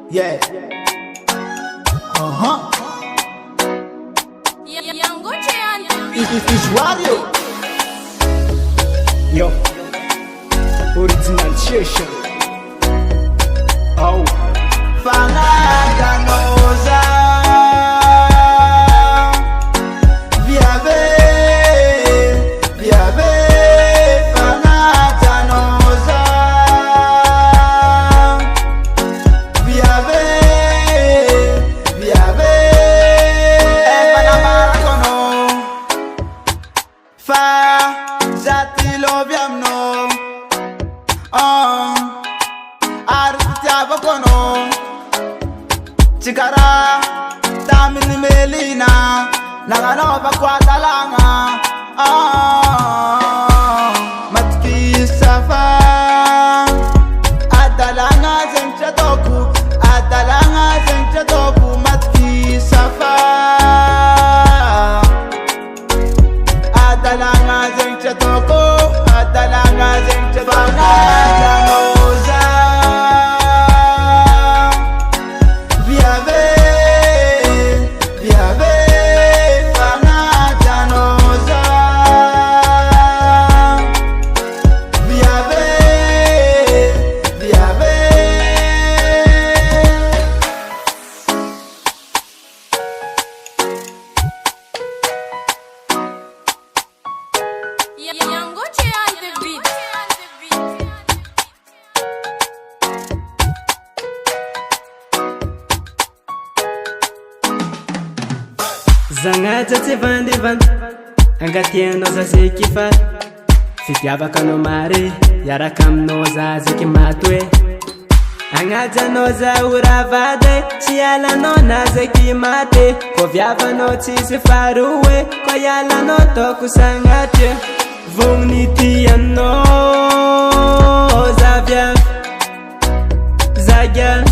Yeah. It's Wariot. Yo. Original session. Oh. Fanaga noza. Chikara tamini melina naganova kwa talanga matki safa adalanga zencha toku matki safa adalanga zencha toku Zangaja tsy vandevanda angatianao za zay kifa fitiavaka anao mare iaraka aminao za zay kimaty hoe agnajanao za oravady tsy ialanao na zay kimaty ko viavanao tsisy faroe ko ialanao taoko sagnatry vogniny tianao za viavy za gia